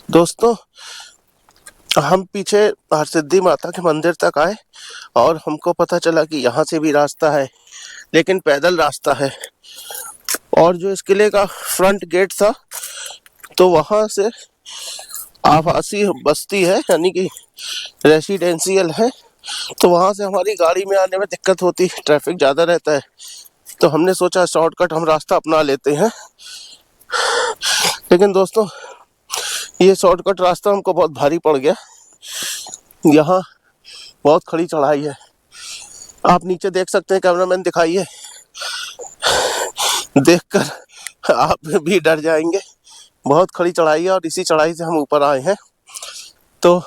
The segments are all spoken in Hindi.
दोस्तों, हम पीछे हरसिद्धि माता के मंदिर तक आए और हमको पता चला कि यहाँ से भी रास्ता है, लेकिन पैदल रास्ता है। और जो इस किले का फ्रंट गेट था, तो वहाँ से आवासीय बस्ती है, यानी कि रेसिडेंशियल है। तो वहाँ से हमारी गाड़ी में आने में दिक्कत होती, ट्रैफिक ज़्यादा रहता है। तो हमने सोचा शॉर्टकट हम रास्ता अपना लेते हैं। लेकिन दोस्तों, ये शॉर्टकट रास्ता हमको बहुत भारी पड़ गया। यहाँ बहुत खड़ी चढ़ाई है, आप नीचे देख सकते हैं, कैमरामैन दिखाइए। देखकर आप भी डर जाएंगे। बहुत खड़ी चढ़ाई है और इसी चढ़ाई से हम ऊपर आए हैं। तो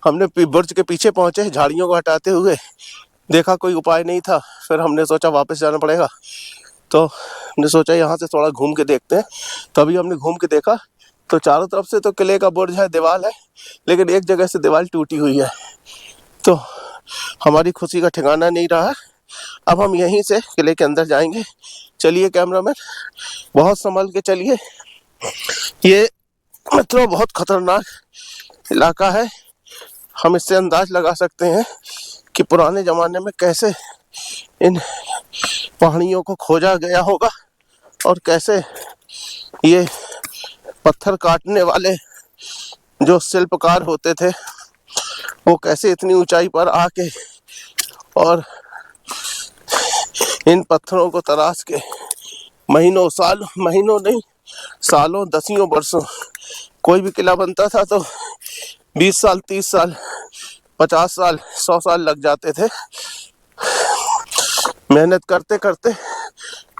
हमने बुर्ज के पीछे पहुंचे, झाड़ियों को हटाते हुए देखा कोई उपाय नहीं था। फिर हमने सोचा वापस जाना पड़ेगा, तो हमने सोचा यहाँ से थोड़ा घूम के देखते हैं। तभी हमने घूम के देखा तो चारों तरफ से तो किले का बुर्ज है, दीवार है, लेकिन एक जगह से दीवार टूटी हुई है। तो हमारी खुशी का ठिकाना नहीं रहा। अब हम यहीं से किले के अंदर जाएंगे। चलिए कैमरामैन, बहुत संभल के चलिए। ये मतलब बहुत खतरनाक इलाका है। हम इससे अंदाज लगा सकते हैं कि पुराने ज़माने में कैसे इन पहाड़ियों को खोजा गया होगा और कैसे ये पत्थर काटने वाले जो शिल्पकार होते थे, वो कैसे इतनी ऊंचाई पर आके और इन पत्थरों को तराश के महीनों नहीं, सालों, दसियों वर्षों, कोई भी किला बनता था तो 20 साल, 30 साल, 50 साल, 100 साल लग जाते थे। मेहनत करते करते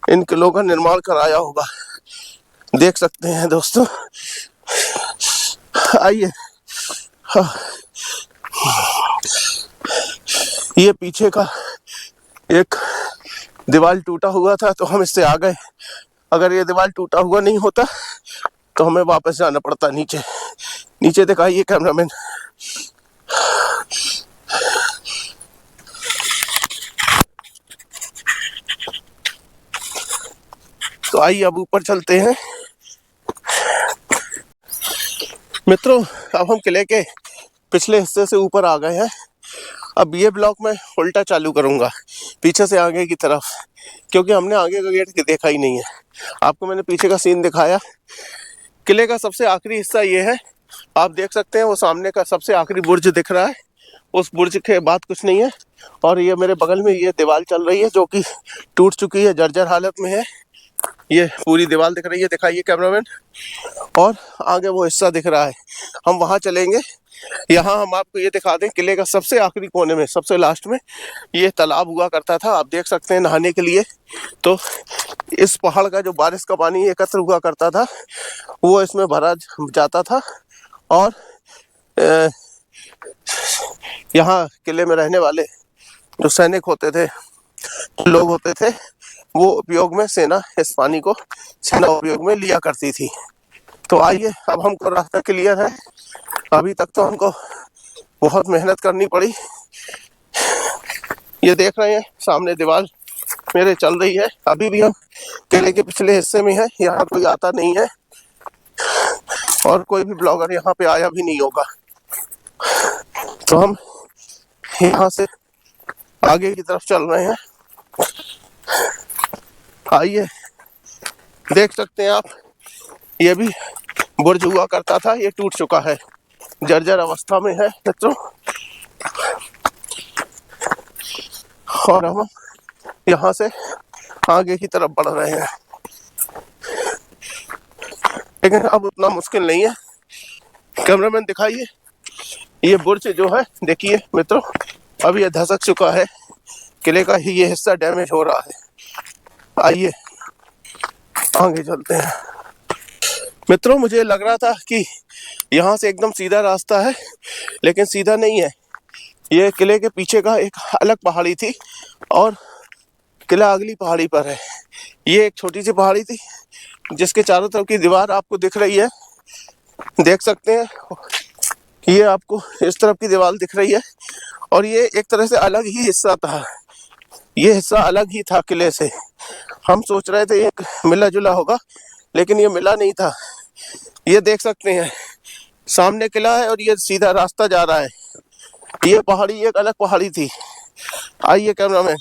इन किलों का निर्माण कराया होगा। देख सकते हैं दोस्तों। आइए, ये पीछे का एक दीवार टूटा हुआ था तो हम इससे आ गए। अगर ये दीवार टूटा हुआ नहीं होता तो हमें वापस जाना पड़ता नीचे। नीचे दिखाइए कैमरामैन। तो आइए अब ऊपर चलते हैं। मित्रों, अब हम किले के पिछले हिस्से से ऊपर आ गए हैं। अब ये ब्लॉग मैं उल्टा चालू करूंगा, पीछे से आगे की तरफ, क्योंकि हमने आगे का गेट देखा ही नहीं है। आपको मैंने पीछे का सीन दिखाया। किले का सबसे आखिरी हिस्सा ये है, आप देख सकते हैं। वो सामने का सबसे आखिरी बुर्ज दिख रहा है, उस बुर्ज के बाद कुछ नहीं है। और ये मेरे बगल में ये दीवार चल रही है जो कि टूट चुकी है, जर्जर हालत में है। ये पूरी दीवार दिख रही है, दिखाइए कैमरामैन। और आगे वो हिस्सा दिख रहा है, हम वहाँ चलेंगे। यहाँ हम आपको ये दिखा दें, किले का सबसे आखिरी कोने में, सबसे लास्ट में ये तालाब हुआ करता था, आप देख सकते हैं, नहाने के लिए। तो इस पहाड़ का जो बारिश का पानी एकत्र हुआ करता था, वो इसमें भरा जाता था। और यहाँ किले में रहने वाले जो सैनिक होते थे, लोग होते थे, वो उपयोग में सेना इस पानी को सेना उपयोग में लिया करती थी। तो आइए, अब हमको रास्ता क्लियर है। अभी तक तो हमको बहुत मेहनत करनी पड़ी। ये देख रहे हैं सामने दीवार मेरे चल रही है। अभी भी हम किले के पिछले हिस्से में है, यहाँ कोई आता नहीं है और कोई भी ब्लॉगर यहाँ पे आया भी नहीं होगा। तो हम यहाँ से आगे की तरफ चल रहे हैं। आइए, देख सकते हैं आप, ये भी बुर्ज हुआ करता था, ये टूट चुका है, जर्जर अवस्था में है मित्रों। और हम यहाँ से आगे की तरफ बढ़ रहे हैं, लेकिन अब उतना मुश्किल नहीं है। कैमरामैन दिखाइए, ये बुर्ज जो है, देखिए मित्रों, अब ये धसक चुका है। किले का ही ये हिस्सा डैमेज हो रहा है। आइए आगे चलते हैं। मित्रों, मुझे लग रहा था कि यहाँ से एकदम सीधा रास्ता है, लेकिन सीधा नहीं है। ये किले के पीछे का एक अलग पहाड़ी थी और किला अगली पहाड़ी पर है। ये एक छोटी सी पहाड़ी थी जिसके चारों तरफ की दीवार आपको दिख रही है, देख सकते हैं। ये आपको इस तरफ की दीवार दिख रही है और ये एक तरह से अलग ही हिस्सा था। ये हिस्सा अलग ही था किले से। हम सोच रहे थे एक मिला जुला होगा, लेकिन ये मिला नहीं था। ये देख सकते हैं सामने किला है और ये सीधा रास्ता जा रहा है। ये पहाड़ी एक अलग पहाड़ी थी। आइए कैमरामैन,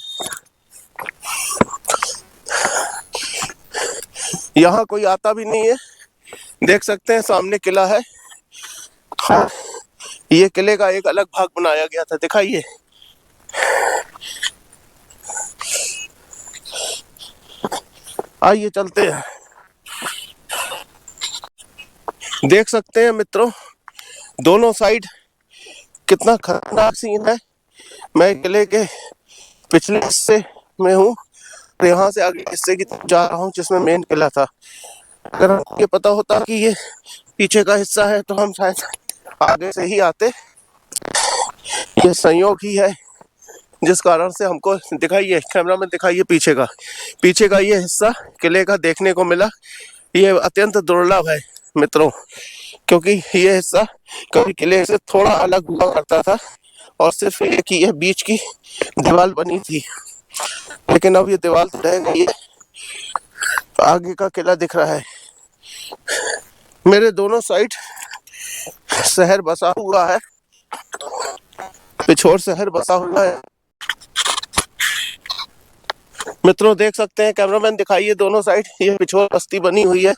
यहाँ कोई आता भी नहीं है। देख सकते हैं सामने किला है। ये किले का एक अलग भाग बनाया गया था, दिखाइए। आइए चलते हैं। देख सकते हैं मित्रों, दोनों साइड कितना खतरनाक सीन है। मैं किले के पिछले हिस्से में हूँ, यहाँ से आगे हिस्से की तरफ जा रहा हूँ जिसमें मेन किला था। अगर हमको ये पता होता कि ये पीछे का हिस्सा है तो हम शायद आगे से ही आते। ये संयोग ही है जिस कारण से हमको, दिखाइए कैमरा में, दिखाइए पीछे का ये हिस्सा किले का देखने को मिला। ये अत्यंत दुर्लभ है मित्रों, क्योंकि ये हिस्सा कभी किले से थोड़ा अलग हुआ करता था और सिर्फ एक ही बीच की दीवार बनी थी, लेकिन अब ये दीवार तो रह गई है। आगे का किला दिख रहा है। मेरे दोनों साइड शहर बसा हुआ है, पिछोर शहर बसा हुआ है। मित्रों देख सकते हैं, कैमरामैन दिखाइए दोनों साइड ये पिछोर बस्ती बनी हुई है,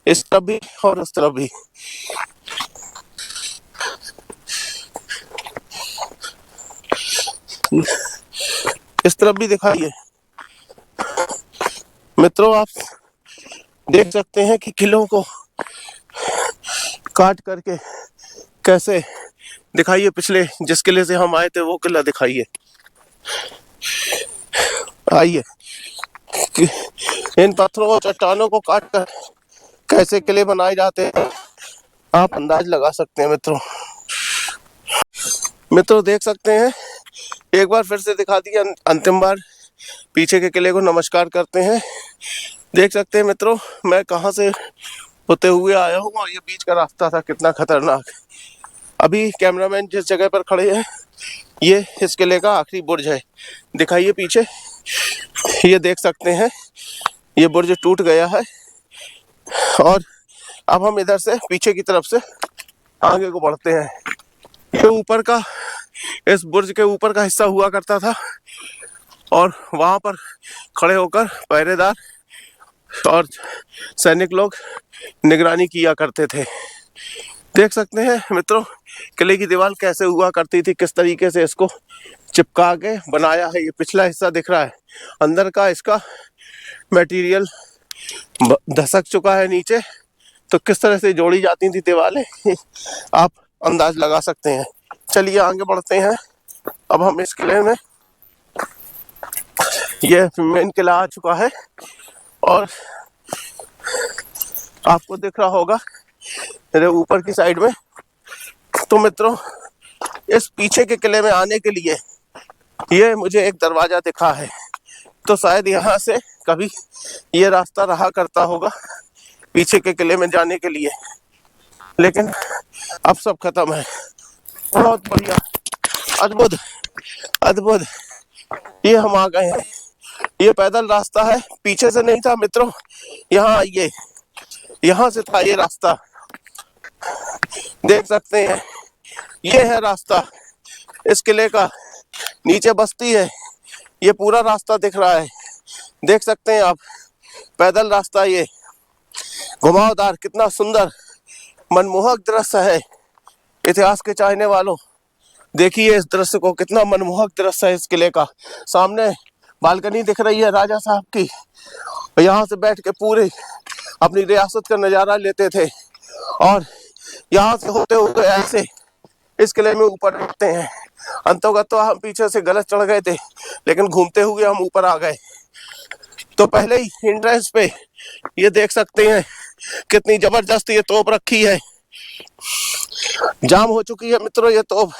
इस तरफ भी और उस तरफ भी। इस तरफ भी दिखाइए। मित्रों आप देख सकते हैं कि किलों को काट करके कैसे, दिखाइए पिछले जिस किले से हम आए थे वो किला दिखाइए। आइए, इन पत्थरों और चट्टानों को काट कर कैसे किले बनाए जाते हैं आप अंदाज लगा सकते हैं मित्रों देख सकते हैं, एक बार फिर से दिखा दिया, अंतिम बार पीछे के किले को नमस्कार करते हैं। देख सकते हैं मित्रों, मैं कहाँ से होते हुए आया हूँ और ये बीच का रास्ता था कितना खतरनाक। अभी कैमरामैन जिस जगह पर खड़े हैं ये इस किले का आखिरी बुर्ज है, दिखाइए पीछे। ये देख सकते हैं ये बुर्ज टूट गया है और अब हम इधर से पीछे की तरफ से आगे को बढ़ते हैं। ये ऊपर का, इस बुर्ज के ऊपर का हिस्सा हुआ करता था और वहां पर खड़े होकर पहरेदार और सैनिक लोग निगरानी किया करते थे। देख सकते हैं मित्रों किले की दीवार कैसे हुआ करती थी, किस तरीके से इसको चिपका के बनाया है। ये पिछला हिस्सा दिख रहा है, अंदर का इसका मटेरियल धसक चुका है नीचे, तो किस तरह से जोड़ी जाती थी दीवारें आप अंदाज लगा सकते हैं। चलिए आगे बढ़ते हैं। अब हम इस किले में, ये मेन किला आ चुका है और आपको दिख रहा होगा मेरे ऊपर की साइड में। तो मित्रों इस पीछे के किले में आने के लिए ये मुझे एक दरवाजा दिखा है, तो शायद यहाँ से कभी ये रास्ता रहा करता होगा पीछे के किले में जाने के लिए, लेकिन अब सब खत्म है। बहुत बढ़िया, अद्भुत अद्भुत, ये हम आ गए हैं। ये पैदल रास्ता है, पीछे से नहीं था मित्रों, यहाँ आइए, यहाँ से था ये रास्ता। देख सकते हैं ये है रास्ता इस किले का, नीचे बस्ती है, ये पूरा रास्ता दिख रहा है। देख सकते हैं आप, पैदल रास्ता, ये घुमावदार, कितना सुंदर मनमोहक दृश्य है। इतिहास के चाहने वालों देखिए इस दृश्य को, कितना मनमोहक दृश्य है इस किले का। सामने बालकनी दिख रही है राजा साहब की, यहाँ से बैठ के पूरे अपनी रियासत का नजारा लेते थे और यहाँ से होते हुए ऐसे इस किले में ऊपर उठते हैं। अंतोगत तो हम पीछे से गलत चढ़ गए थे, लेकिन घूमते हुए हम ऊपर आ गए। तो पहले ही एंट्रेंस पे ये देख सकते हैं कितनी जबरदस्त ये तोप रखी है। जाम हो चुकी है मित्रों ये तोप,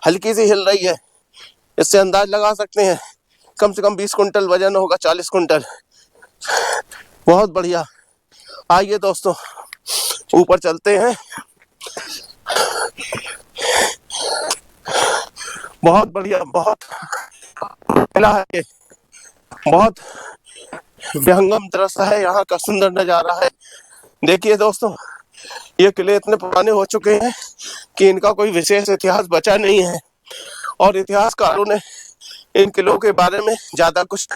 हल्की सी हिल रही है। इससे अंदाज लगा सकते हैं कम से कम 20 कुंटल वजन होगा, 40 कुंटल। बहुत बढ़िया, आइए दोस्तों ऊपर चलते हैं। बहुत बढ़िया, बहुत किला है ये, बहुत विहंगम दृश्य है, यहाँ का सुंदर नजारा है। देखिए दोस्तों ये किले इतने पुराने हो चुके हैं कि इनका कोई विशेष इतिहास बचा नहीं है, और इतिहासकारों ने इन किलों के बारे में ज्यादा कुछ,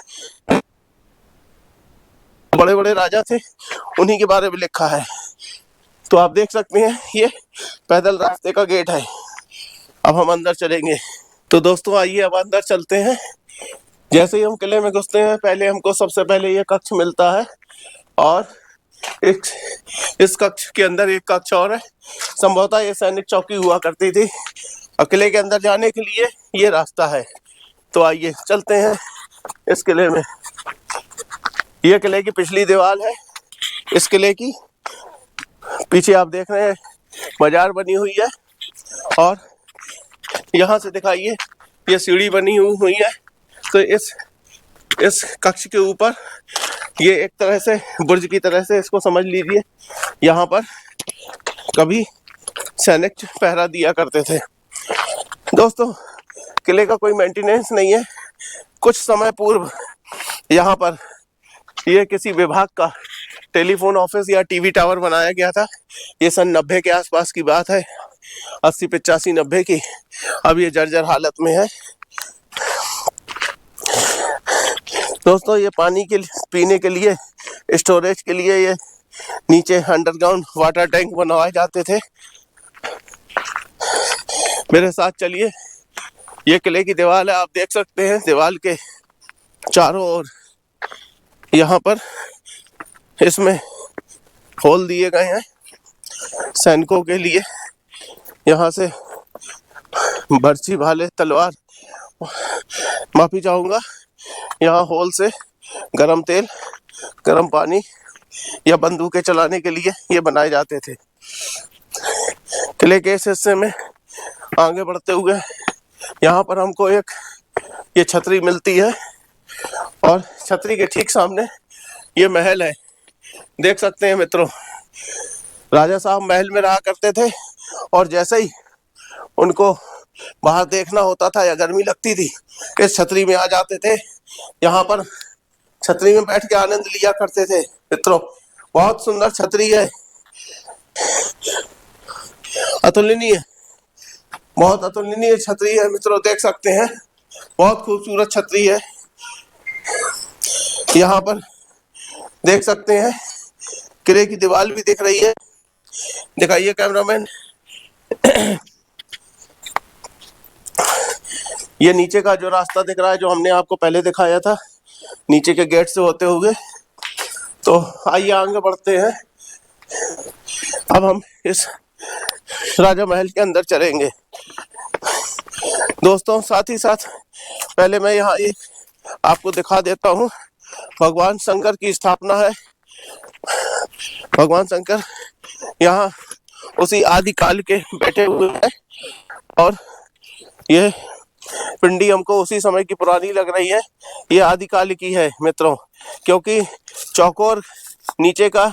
बड़े बड़े राजा थे उन्हीं के बारे में लिखा है। तो आप देख सकते हैं ये पैदल रास्ते का गेट है। अब हम अंदर चलेंगे। तो दोस्तों आइए अब अंदर चलते हैं। जैसे ही हम किले में घुसते हैं पहले हमको सबसे पहले ये कक्ष मिलता है, और इस कक्ष के अंदर एक कक्ष और है। संभवतः ये सैनिक चौकी हुआ करती थी, और किले के अंदर जाने के लिए ये रास्ता है। तो आइए चलते हैं इस किले में। ये किले की पिछली दीवार है। इस किले की पीछे आप देख रहे हैं बाजार बनी हुई है, और यहाँ से दिखाइए ये सीढ़ी बनी हुई है। तो इस कक्ष के ऊपर ये एक तरह से बुर्ज की तरह से इसको समझ लीजिए। यहाँ पर कभी सैनिक पहरा दिया करते थे। दोस्तों किले का कोई मेंटेनेंस नहीं है। कुछ समय पूर्व यहाँ पर ये किसी विभाग का टेलीफोन ऑफिस या टीवी टावर बनाया गया था। ये सन 90 के आसपास की बात है, 80, 85, 90 की। अब ये जर्जर हालत में है। दोस्तों ये पानी के पीने के लिए, स्टोरेज के लिए ये नीचे अंडरग्राउंड वाटर टैंक बनवाए जाते थे। मेरे साथ चलिए। ये किले की दीवार है, आप देख सकते हैं। दीवार के चारों ओर यहाँ पर इसमें होल दिए गए हैं सैनिकों के लिए। यहाँ से बर्छी, भाले, तलवार, माफी चाहूँगा, यहाँ होल से गरम तेल, गरम पानी या बंदूकें चलाने के लिए ये बनाए जाते थे। किले के इस हिस्से में आगे बढ़ते हुए यहाँ पर हमको एक ये छतरी मिलती है, और छतरी के ठीक सामने ये महल है। देख सकते हैं मित्रों, राजा साहब महल में रहा करते थे, और जैसे ही उनको बाहर देखना होता था या गर्मी लगती थी इस छतरी में आ जाते थे। यहाँ पर छतरी में बैठ के आनंद लिया करते थे। मित्रों बहुत सुंदर छतरी है, अतुलनीय, बहुत अतुलनीय छतरी है मित्रों। देख सकते हैं बहुत खूबसूरत छतरी है। यहाँ पर देख सकते हैं किले की दीवार भी दिख रही है। दिखाइए कैमरामैन। ये नीचे का जो रास्ता दिख रहा है, जो हमने आपको पहले दिखाया था, नीचे के गेट से होते हुए। तो आइए आगे बढ़ते हैं। अब हम इस राजा महल के अंदर चलेंगे। दोस्तों साथ ही साथ पहले मैं यहाँ एक आपको दिखा देता हूँ। भगवान शंकर की स्थापना है। भगवान शंकर यहाँ उसी आदिकाल के बैठे हुए हैं, और ये पिंडी हमको उसी समय की पुरानी लग रही है। ये आदिकाल की है मित्रों, क्योंकि चौकोर नीचे का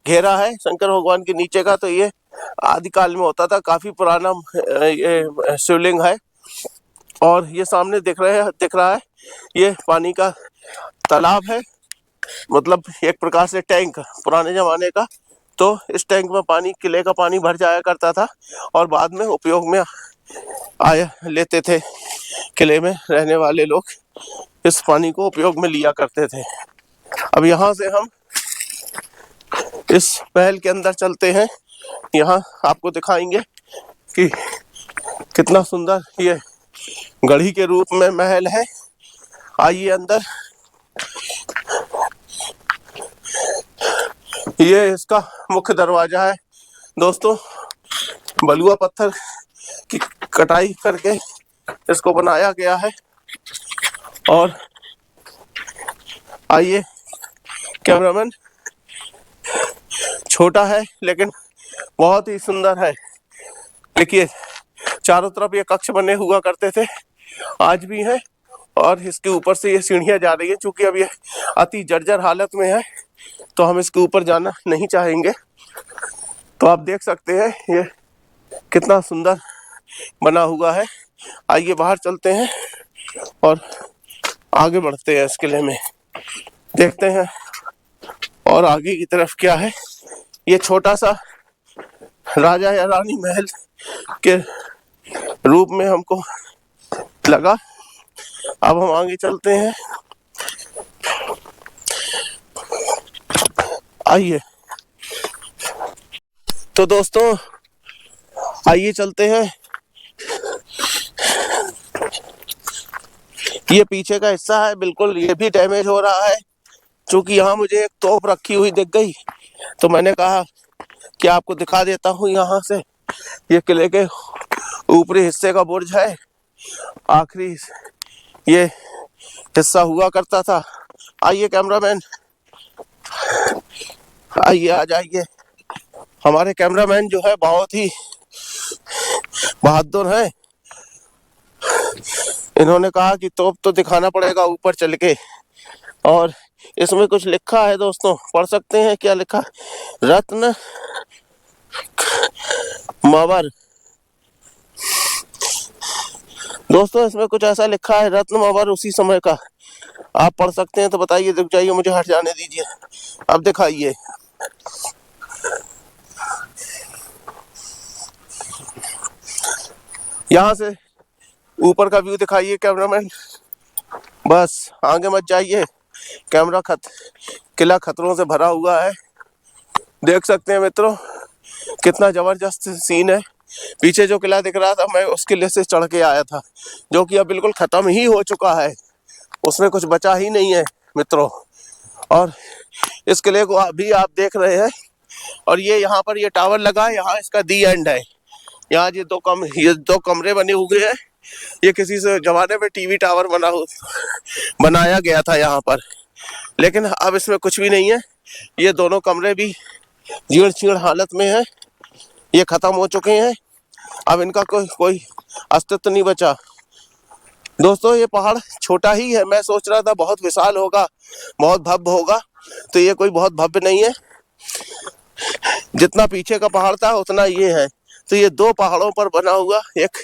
घेरा है शंकर भगवान के नीचे का। तो ये आदिकाल में होता था। काफी पुराना ये शिवलिंग है, और ये सामने दिख रहा है ये पानी का तालाब है, मतलब एक प्रकार से टैंक पुराने जमाने का। तो इस टैंक में पानी, किले का पानी भर जाया करता था, और बाद में उपयोग में आया लेते थे। किले में रहने वाले लोग इस पानी को उपयोग में लिया करते थे। अब यहाँ से हम इस महल के अंदर चलते हैं। यहाँ आपको दिखाएंगे कि कितना सुंदर ये गढ़ी के रूप में महल है। आइए अंदर। ये इसका मुख्य दरवाजा है दोस्तों। बलुआ पत्थर की कटाई करके इसको बनाया गया है। और आइए कैमरामैन, छोटा है लेकिन बहुत ही सुंदर है। देखिए चारों तरफ ये कक्ष बने हुआ करते थे, आज भी है, और इसके ऊपर से ये सीढ़ियां जा रही है। चूंकि अब ये अति जर्जर हालत में है तो हम इसके ऊपर जाना नहीं चाहेंगे। तो आप देख सकते हैं ये कितना सुंदर बना हुआ है। आइए बाहर चलते हैं और आगे बढ़ते हैं इस किले में, देखते हैं और आगे की तरफ क्या है। ये छोटा सा राजा या रानी महल के रूप में हमको लगा। अब हम आगे चलते हैं, आइए। तो दोस्तों आइए चलते हैं। ये पीछे का हिस्सा है, बिल्कुल ये भी डैमेज हो रहा है। क्योंकि यहाँ मुझे एक तोप रखी हुई दिख गई, तो मैंने कहा कि आपको दिखा देता हूँ यहाँ से। ये किले के ऊपरी हिस्से का बुर्ज है, आखिरी ये हिस्सा हुआ करता था। आइए कैमरामैन, आइए, आ जाइए। हमारे कैमरामैन जो है बहुत ही बहादुर है। इन्होंने कहा कि तोप तो दिखाना पड़ेगा ऊपर चल के। और इसमें कुछ लिखा है दोस्तों, पढ़ सकते हैं क्या लिखा? रत्न मवर। दोस्तों इसमें कुछ ऐसा लिखा है, रत्न मवर उसी समय का। आप पढ़ सकते हैं तो बताइए, रुक जाइए, मुझे हट जाने दीजिए। अब दिखाइए। यहाँ से ऊपर का व्यू दिखाइए कैमरामैन। बस आगे मत जाइए, किला खतरों से भरा हुआ है। देख सकते हैं मित्रों, कितना जबरदस्त सीन है। पीछे जो किला दिख रहा था, मैं उस किले से चढ़ के आया था, जो कि अब बिल्कुल खत्म ही हो चुका है। उसमें कुछ बचा ही नहीं है मित्रों। और इस किले को अभी आप देख रहे हैं। और ये यहाँ पर ये टावर लगा है, यहाँ इसका दी एंड है। यहाँ ये दो कमरे बने हुए हैं। ये किसी से जमाने में टीवी टावर बनाया गया था यहाँ पर, लेकिन अब इसमें कुछ भी नहीं है। ये दोनों कमरे भी जीर्ण शीर्ण हालत में है, ये खत्म हो चुके हैं। अब इनका कोई अस्तित्व नहीं बचा। दोस्तों ये पहाड़ छोटा ही है, मैं सोच रहा था बहुत विशाल होगा, बहुत भव्य होगा, तो ये कोई बहुत भव्य नहीं है। जितना पीछे का पहाड़ था उतना ये है। तो ये दो पहाड़ों पर बना हुआ एक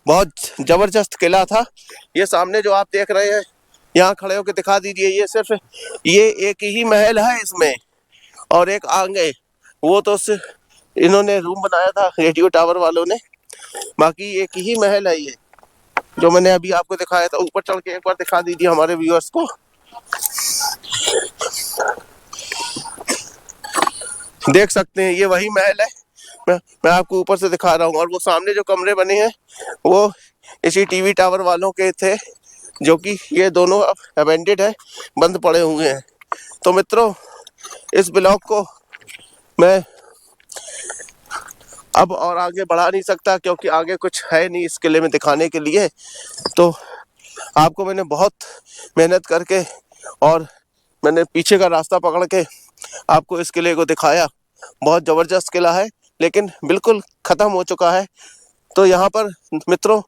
बहुत जबरदस्त किला था। ये सामने जो आप देख रहे हैं, यहाँ खड़े होकर दिखा दीजिए। ये सिर्फ ये एक ही महल है इसमें, और एक आगे वो तो इन्होंने रूम बनाया था रेडियो टावर वालों ने। बाकी एक ही महल है ये, जो मैंने अभी आपको दिखाया था। ऊपर चढ़ के एक बार दिखा दीजिए हमारे व्यूअर्स को। देख सकते हैं ये वही महल है। मैं आपको ऊपर से दिखा रहा हूँ। और वो सामने जो कमरे बने हैं वो इसी टीवी टावर वालों के थे, जो कि ये दोनों अब अबेंडेड है, बंद पड़े हुए हैं। तो मित्रों इस ब्लॉग को मैं अब और आगे बढ़ा नहीं सकता, क्योंकि आगे कुछ है नहीं इस किले में दिखाने के लिए। तो आपको मैंने बहुत मेहनत करके और मैंने पीछे का रास्ता पकड़ के आपको इस किले को दिखाया। बहुत ज़बरदस्त किला है, लेकिन बिल्कुल ख़त्म हो चुका है। तो यहाँ पर मित्रों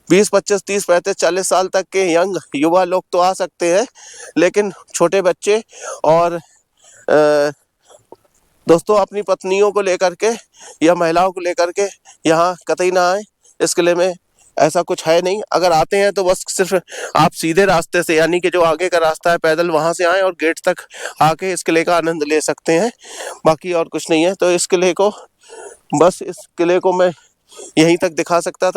20, 25, 30, 35, 40 साल तक के यंग युवा लोग तो आ सकते हैं, लेकिन छोटे बच्चे और दोस्तों अपनी पत्नियों को लेकर के या महिलाओं को लेकर के यहाँ कतई ना आए। इस किले में ऐसा कुछ है नहीं। अगर आते हैं तो बस सिर्फ आप सीधे रास्ते से, यानी कि जो आगे का रास्ता है पैदल, वहाँ से आए और गेट तक आके इस किले का आनंद ले सकते हैं। बाकी और कुछ नहीं है। तो इस किले को मैं यहीं तक दिखा सकता था।